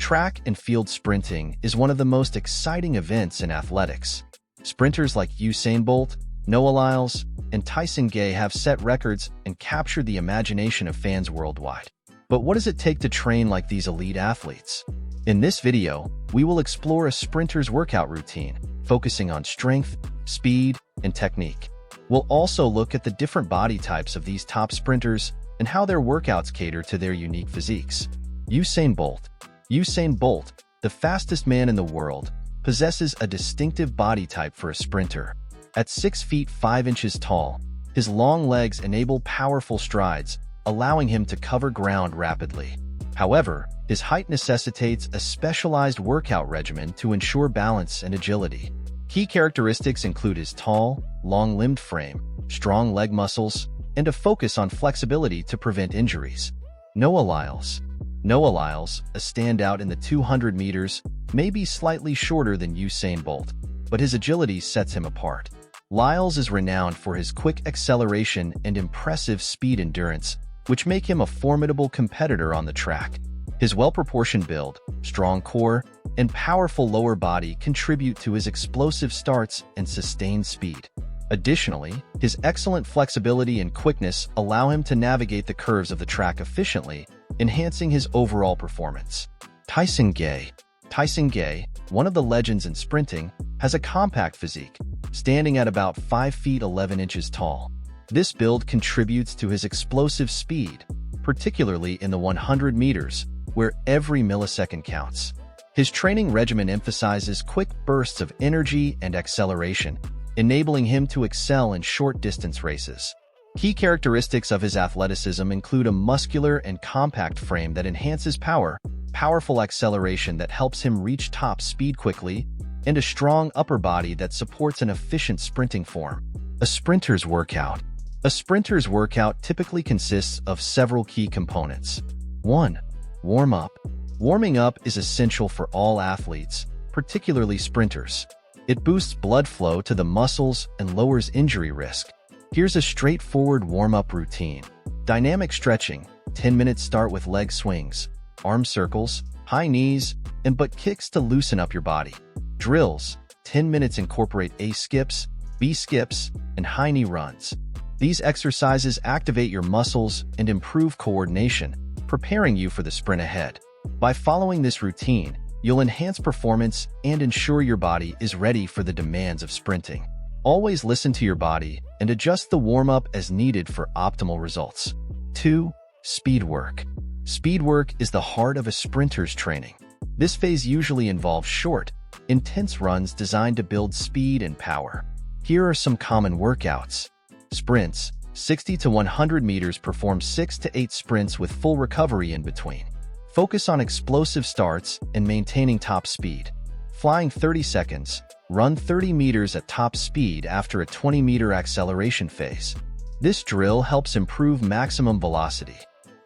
Track and field sprinting is one of the most exciting events in athletics. Sprinters like Usain Bolt, Noah Lyles, and Tyson Gay have set records and captured the imagination of fans worldwide. But what does it take to train like these elite athletes? In this video, we will explore a sprinter's workout routine, focusing on strength, speed, and technique. We'll also look at the different body types of these top sprinters and how their workouts cater to their unique physiques. Usain Bolt. Usain Bolt, the fastest man in the world, possesses a distinctive body type for a sprinter. At 6 feet 5 inches tall, his long legs enable powerful strides, allowing him to cover ground rapidly. However, his height necessitates a specialized workout regimen to ensure balance and agility. Key characteristics include his tall, long-limbed frame, strong leg muscles, and a focus on flexibility to prevent injuries. Noah Lyles. Noah Lyles, a standout in the 200 meters, may be slightly shorter than Usain Bolt, but his agility sets him apart. Lyles is renowned for his quick acceleration and impressive speed endurance, which make him a formidable competitor on the track. His well-proportioned build, strong core, and powerful lower body contribute to his explosive starts and sustained speed. Additionally, his excellent flexibility and quickness allow him to navigate the curves of the track efficiently, enhancing his overall performance. Tyson Gay. Tyson Gay, one of the legends in sprinting, has a compact physique, standing at about 5 feet 11 inches tall. This build contributes to his explosive speed, particularly in the 100 meters, where every millisecond counts. His training regimen emphasizes quick bursts of energy and acceleration, enabling him to excel in short-distance races. Key characteristics of his athleticism include a muscular and compact frame that enhances power, powerful acceleration that helps him reach top speed quickly, and a strong upper body that supports an efficient sprinting form. A sprinter's workout. A sprinter's workout typically consists of several key components. 1. Warm-up. Warming up is essential for all athletes, particularly sprinters. It boosts blood flow to the muscles and lowers injury risk. Here's a straightforward warm-up routine. Dynamic stretching, 10 minutes start with leg swings, arm circles, high knees, and butt kicks to loosen up your body. Drills, 10 minutes incorporate A skips, B skips, and high knee runs. These exercises activate your muscles and improve coordination, preparing you for the sprint ahead. By following this routine, you'll enhance performance and ensure your body is ready for the demands of sprinting. Always listen to your body and adjust the warm-up as needed for optimal results. 2. Speed work. Speed work is the heart of a sprinter's training. This phase usually involves short, intense runs designed to build speed and power. Here are some common workouts. Sprints. 60 to 100 meters, perform 6 to 8 sprints with full recovery in between. Focus on explosive starts and maintaining top speed. Flying 30 seconds. Run 30 meters at top speed after a 20-meter acceleration phase. This drill helps improve maximum velocity.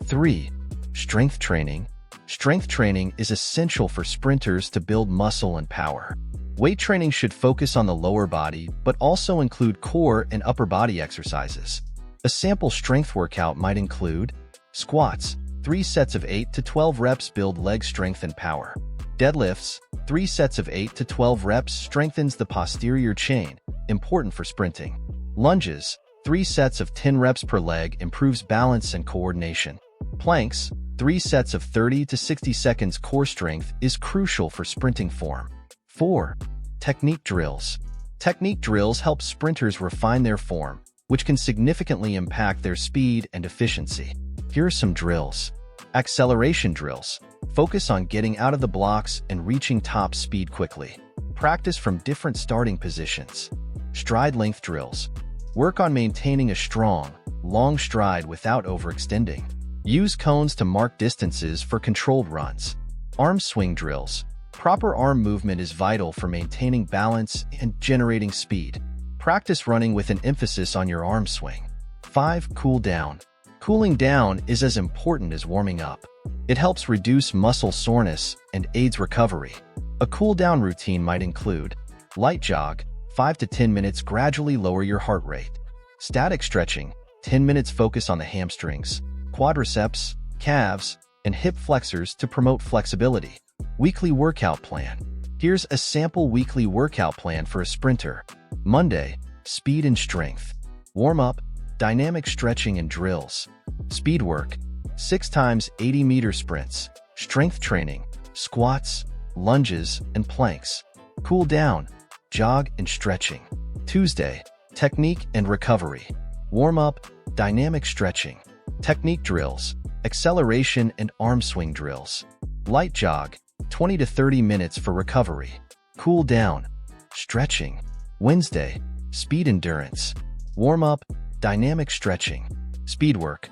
3. Strength training. Strength training is essential for sprinters to build muscle and power. Weight training should focus on the lower body, but also include core and upper body exercises. A sample strength workout might include squats, 3 sets of 8 to 12 reps build leg strength and power. Deadlifts, 3 sets of 8 to 12 reps strengthens the posterior chain, important for sprinting. Lunges, 3 sets of 10 reps per leg improves balance and coordination. Planks, 3 sets of 30 to 60 seconds core strength is crucial for sprinting form. 4. Technique drills. Technique drills help sprinters refine their form, which can significantly impact their speed and efficiency. Here are some drills. Acceleration drills. Focus on getting out of the blocks and reaching top speed quickly. Practice from different starting positions. Stride length drills. Work on maintaining a strong, long stride without overextending. Use cones to mark distances for controlled runs. Arm swing drills. Proper arm movement is vital for maintaining balance and generating speed. Practice running with an emphasis on your arm swing. 5. Cool down. Cooling down is as important as warming up. It helps reduce muscle soreness and aids recovery. A cool-down routine might include light jog, 5 to 10 minutes, gradually lower your heart rate. Static stretching, 10 minutes, focus on the hamstrings, quadriceps, calves, and hip flexors to promote flexibility. Weekly workout plan. Here's a sample weekly workout plan for a sprinter. Monday, speed and strength. Warm-up, dynamic stretching and drills. Speed work, 6 times 80-meter sprints. Strength training, squats, lunges, and planks. Cool down, jog and stretching. Tuesday, technique and recovery. Warm-up, dynamic stretching. Technique drills, acceleration and arm swing drills. Light jog, 20 to 30 minutes for recovery. Cool down, stretching. Wednesday, speed endurance. Warm-up, dynamic stretching. Speed work,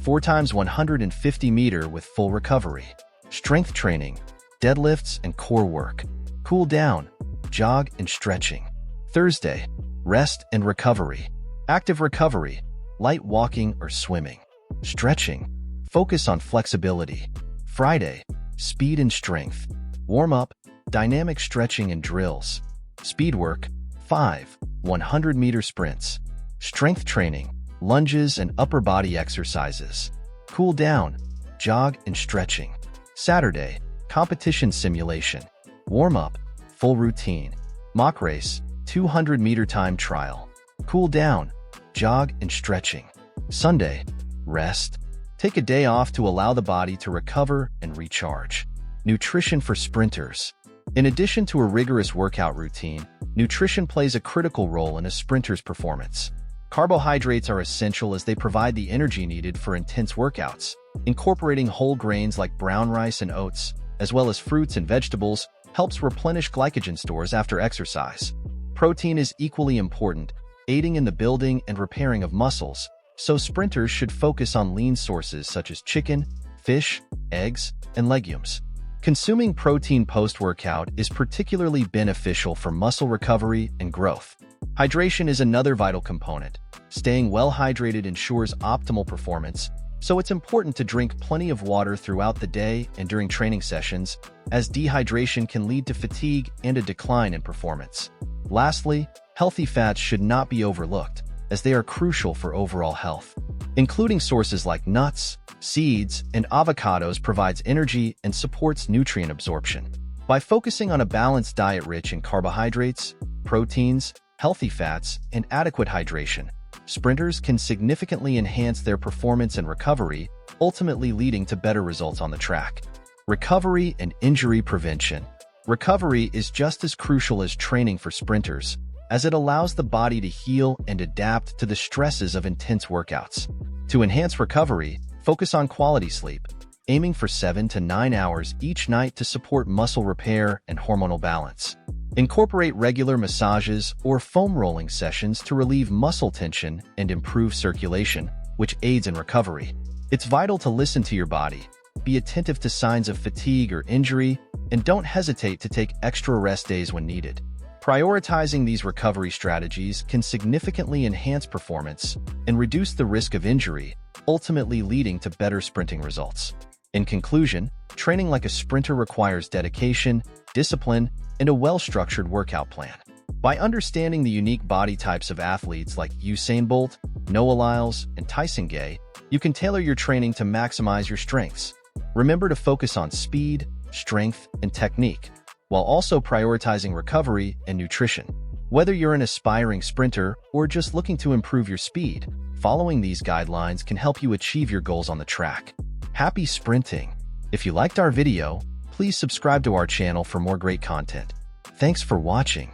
4 times 150 meter with full recovery. Strength training, deadlifts and core work. Cool down, jog and stretching. Thursday, rest and recovery. Active recovery, light walking or swimming. Stretching, focus on flexibility. Friday, speed and strength. Warm-up, dynamic stretching and drills. Speed work, 5 100-meter sprints. Strength training, lunges and upper body exercises. Cool down, jog and stretching. Saturday, competition simulation. Warm-up, full routine. Mock race, 200-meter time trial. Cool down, jog and stretching. Sunday, rest. Take a day off to allow the body to recover and recharge. Nutrition for sprinters. In addition to a rigorous workout routine, nutrition plays a critical role in a sprinter's performance. Carbohydrates are essential as they provide the energy needed for intense workouts. Incorporating whole grains like brown rice and oats, as well as fruits and vegetables, helps replenish glycogen stores after exercise. Protein is equally important, aiding in the building and repairing of muscles, so sprinters should focus on lean sources such as chicken, fish, eggs, and legumes. Consuming protein post-workout is particularly beneficial for muscle recovery and growth. Hydration is another vital component. Staying well hydrated ensures optimal performance, so it's important to drink plenty of water throughout the day and during training sessions, as dehydration can lead to fatigue and a decline in performance. Lastly, healthy fats should not be overlooked, as they are crucial for overall health. Including sources like nuts, seeds, and avocados provides energy and supports nutrient absorption. By focusing on a balanced diet rich in carbohydrates, proteins, healthy fats, and adequate hydration, sprinters can significantly enhance their performance and recovery, ultimately leading to better results on the track. Recovery and injury prevention. Recovery is just as crucial as training for sprinters, as it allows the body to heal and adapt to the stresses of intense workouts. To enhance recovery, focus on quality sleep, aiming for 7 to 9 hours each night to support muscle repair and hormonal balance. Incorporate regular massages or foam rolling sessions to relieve muscle tension and improve circulation, which aids in recovery. It's vital to listen to your body, be attentive to signs of fatigue or injury, and don't hesitate to take extra rest days when needed. Prioritizing these recovery strategies can significantly enhance performance and reduce the risk of injury, ultimately leading to better sprinting results. In conclusion, training like a sprinter requires dedication, discipline, and a well-structured workout plan. By understanding the unique body types of athletes like Usain Bolt, Noah Lyles, and Tyson Gay, you can tailor your training to maximize your strengths. Remember to focus on speed, strength, and technique, while also prioritizing recovery and nutrition. Whether you're an aspiring sprinter or just looking to improve your speed, following these guidelines can help you achieve your goals on the track. Happy sprinting! If you liked our video, please subscribe to our channel for more great content. Thanks for watching.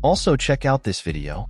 Also check out this video